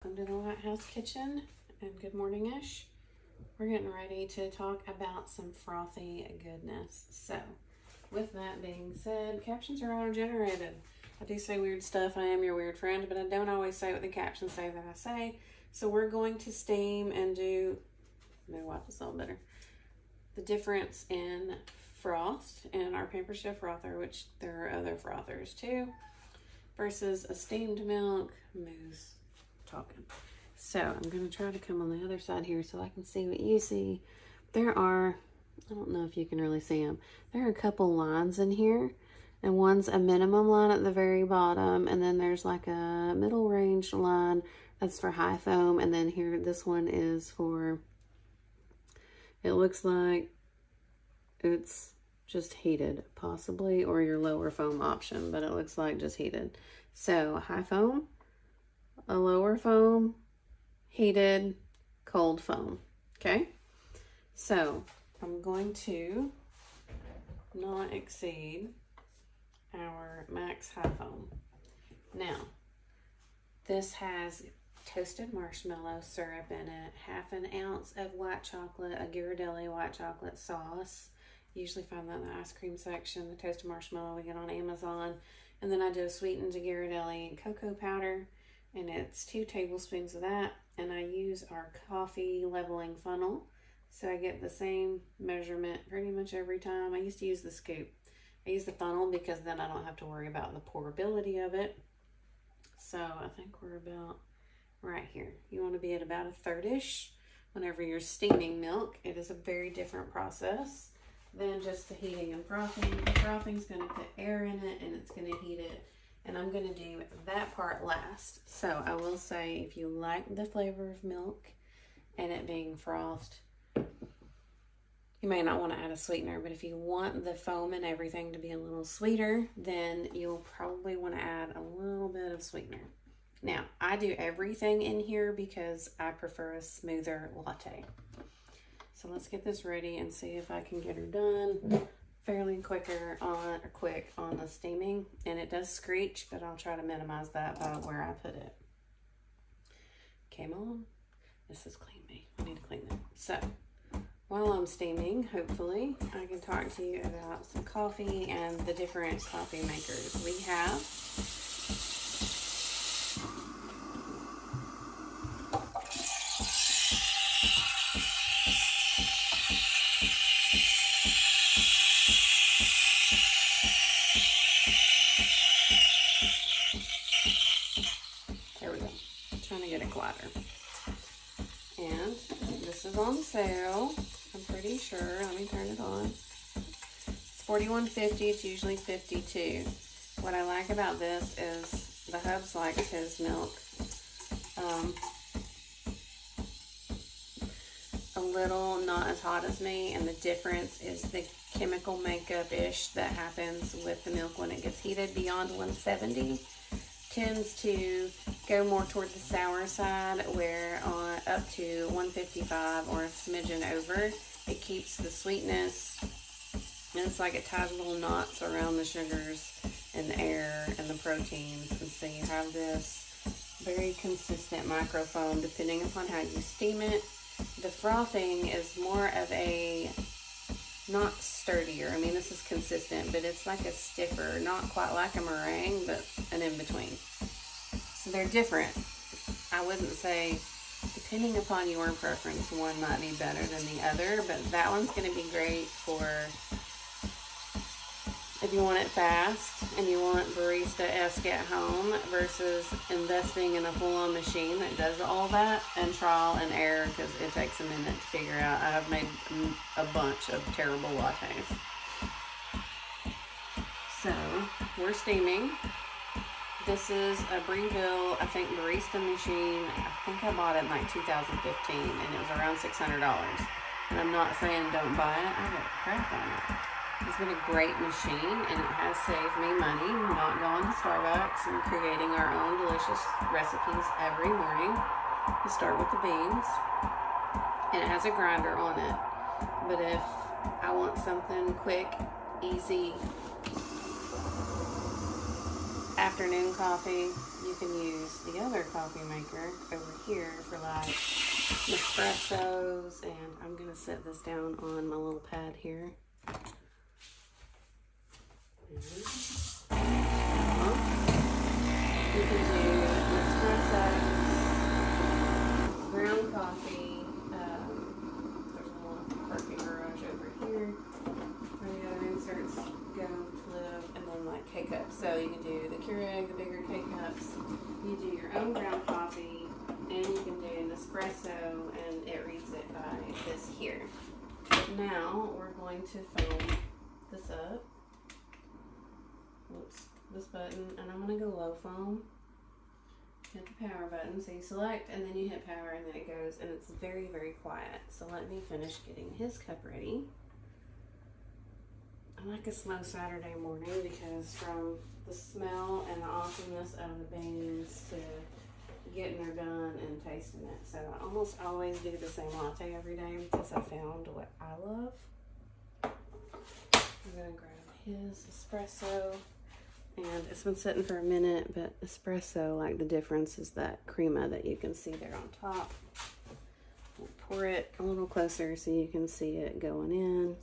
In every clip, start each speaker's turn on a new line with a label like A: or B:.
A: welcome to the Lighthouse Kitchen, and good morning-ish. We're getting ready to talk about some frothy goodness. So, with that being said, captions are auto-generated. I do say weird stuff, I am your weird friend, but I don't always say what the captions say that I say. So we're going to steam and do, maybe wipe this a little better, the difference in froth and our Pampers Chef frother, which there are other frothers too, versus a steamed milk mousse. Talking. So I'm going to try to come on the other side here so I can see what you see. There are, I don't know if you can really see them. There are a couple lines in here, and one's a minimum line at the very bottom, and then there's like a middle range line that's for high foam, and then here this one is for, it looks like it's just heated possibly, or your lower foam option, but it looks like just heated. So high foam, a lower foam, heated, cold foam. Okay, so I'm going to not exceed our max high foam. Now, this has toasted marshmallow syrup in it, half an ounce of white chocolate, a Ghirardelli white chocolate sauce. You usually find that in the ice cream section, the toasted marshmallow we get on Amazon. And then I do a sweetened Ghirardelli cocoa powder, and it's 2 tablespoons of that. And I use our coffee leveling funnel, so I get the same measurement pretty much every time. I used to use the scoop. I use the funnel because then I don't have to worry about the pourability of it. So I think we're about right here. You want to be at about a third-ish whenever you're steaming milk. It is a very different process than just the heating and frothing. The frothing is going to put air in it and it's going to heat it. And I'm going to do that part last. So I will say, if you like the flavor of milk and it being frothed, you may not want to add a sweetener, but if you want the foam and everything to be a little sweeter, then you'll probably want to add a little bit of sweetener. Now, I do everything in here because I prefer a smoother latte. So let's get this ready and see if I can get her done fairly quick on the steaming. And it does screech, but I'll try to minimize that by where I put it. Came on. This is clean me. I need to clean it. So while I'm steaming, hopefully I can talk to you about some coffee and the different coffee makers we have. And this is on sale, I'm pretty sure. Let me turn it on. It's $41.50. It's usually $52. What I like about this is the hubs likes his milk a little not as hot as me, and the difference is the chemical makeup-ish that happens with the milk when it gets heated beyond 170. Tends to go more toward the sour side, where on up to 155 or a smidgen over, it keeps the sweetness, and it's like it ties little knots around the sugars and the air and the proteins, and so you have this very consistent microfoam depending upon how you steam it. The frothing is more of a, not sturdier, I mean this is consistent, but it's like a stiffer, not quite like a meringue, but an in-between. So they're different. I wouldn't say, depending upon your preference, one might be better than the other, but that one's going to be great for if you want it fast and you want barista-esque at home versus investing in a full-on machine that does all that, and trial and error, because it takes a minute to figure out. I have made a bunch of terrible lattes. So we're steaming. This is a Breville, I think, barista machine. I think I bought it in like 2015, and it was around $600. And I'm not saying don't buy it. I got crap on it. It's been a great machine, and it has saved me money not going to Starbucks and creating our own delicious recipes every morning. We start with the beans, and it has a grinder on it. But if I want something quick, easy, afternoon coffee, you can use the other coffee maker over here for like espressos, and I'm gonna set this down on my little pad here. You can do espressos, ground coffee. There's a little parking garage over here where the other inserts go to live, and then like K-cups. So you can do the Keurig, the bigger K-cups. You do your own ground coffee, and you can do an espresso, and it reads it by this here. But now we're going to foam this up. Whoops, this button, and I'm going to go low foam. Hit the power button, so you select and then you hit power and then it goes, and it's very, very quiet. So let me finish getting his cup ready. I like a slow Saturday morning because from the smell and the awesomeness of the beans to getting her done and tasting it. So I almost always do the same latte every day because I found what I love. I'm gonna grab his espresso. And it's been sitting for a minute, but espresso, like the difference is that crema that you can see there on top. We'll pour it a little closer so you can see it going in.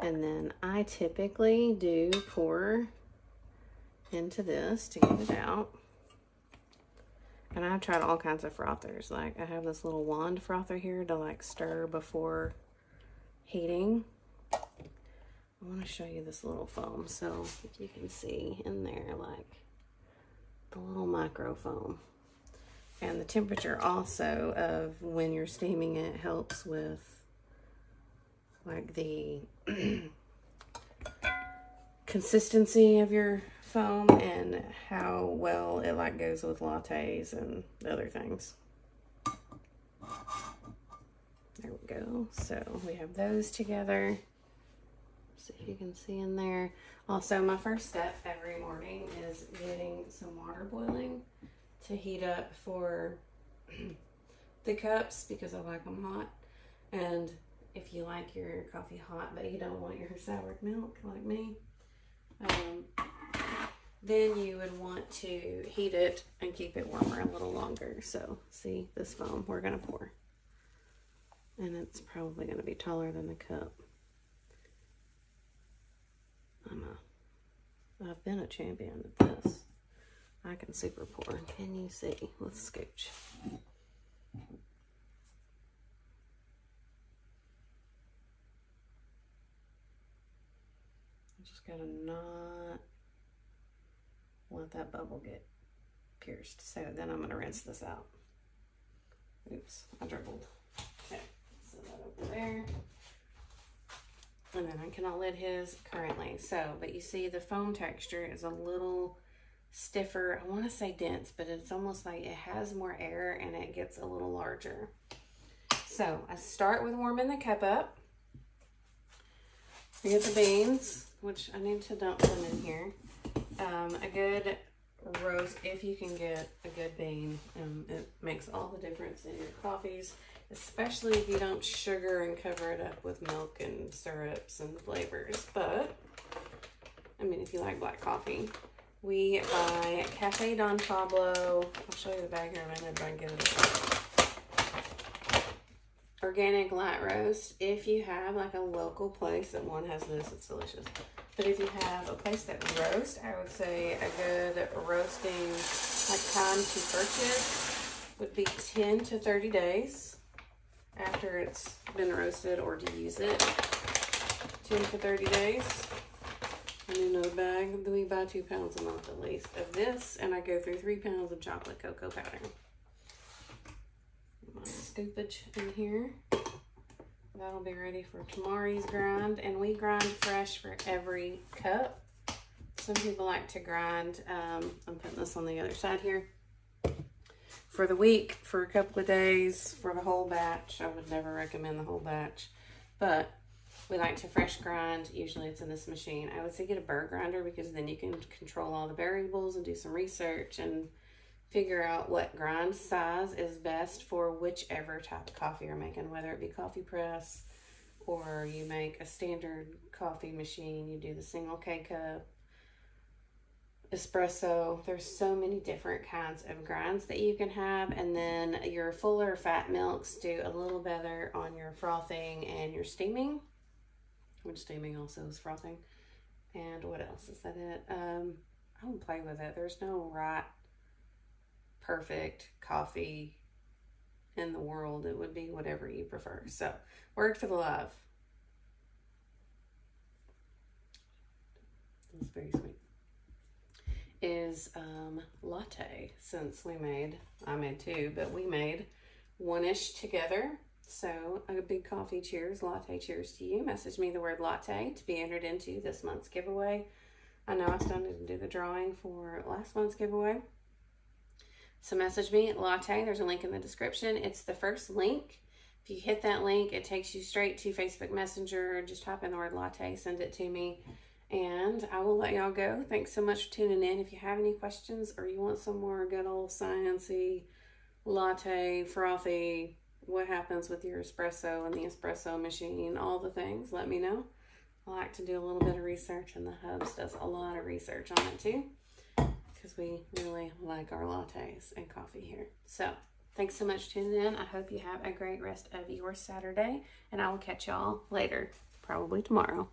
A: And then I typically do pour into this to get it out. And I've tried all kinds of frothers. Like I have this little wand frother here to like stir before heating. I want to show you this little foam, so if you can see in there like the little micro foam. And the temperature also of when you're steaming it helps with like the consistency of your foam and how well it like goes with lattes and other things. There we go. So we have those together. See if you can see in there. Also, my first step every morning is getting some water boiling to heat up for the cups because I like them hot. And if you like your coffee hot but you don't want your soured milk like me, then you would want to heat it and keep it warmer a little longer. So see this foam we're gonna pour, and it's probably gonna be taller than the cup. I've been a champion at this. I can super pour. Can you see? Let's scooch. I just gotta not let that bubble get pierced. So then I'm gonna rinse this out. Oops, I dribbled. Okay, set that over there. And then I cannot lid his currently. So, but you see the foam texture is a little stiffer. I want to say dense, but it's almost like it has more air and it gets a little larger. So I start with warming the cup up. I get the beans, which I need to dump them in here. A good roast, if you can get a good bean, it makes all the difference in your coffees. Especially if you don't sugar and cover it up with milk and syrups and flavors. But, I mean, if you like black coffee, we buy Cafe Don Pablo. I'll show you the bag here in a minute if I can get it apart. Organic light roast. If you have like a local place that one has this, it's delicious. But if you have a place that roasts, I would say a good roasting like time to purchase would be 10 to 30 days. After it's been roasted, or to use it 10 to 30 days. And in a bag, we buy 2 pounds a month at least of this, and I go through 3 pounds of chocolate cocoa powder. My scoopage in here. That'll be ready for tomorrow's grind, and we grind fresh for every cup. Some people like to grind, I'm putting this on the other side here. For the week, for a couple of days, for the whole batch. I would never recommend the whole batch, but we like to fresh grind. Usually it's in this machine. I would say get a burr grinder because then you can control all the variables and do some research and figure out what grind size is best for whichever type of coffee you're making, whether it be coffee press or you make a standard coffee machine, you do the single K-cup. espresso. There's so many different kinds of grinds that you can have, and then your fuller fat milks do a little better on your frothing and your steaming, which steaming also is frothing. And what else? Is that it? I don't play with it. There's no right perfect coffee in the world. It would be whatever you prefer. So word for the love. It's very sweet. Is latte, since I made two, but we made one-ish together. So a big coffee cheers, latte cheers to you. Message me the word latte to be entered into this month's giveaway. I know I still need to do the drawing for last month's giveaway. So message me latte. There's a link in the description. It's the first link. If you hit that link, it takes you straight to Facebook Messenger. Just type in the word latte, send it to me. And I will let y'all go. Thanks so much for tuning in. If you have any questions or you want some more good old sciencey latte, frothy, what happens with your espresso and the espresso machine, all the things, let me know. I like to do a little bit of research, and the Hubs does a lot of research on it too, because we really like our lattes and coffee here. So thanks so much for tuning in. I hope you have a great rest of your Saturday, and I will catch y'all later, probably tomorrow.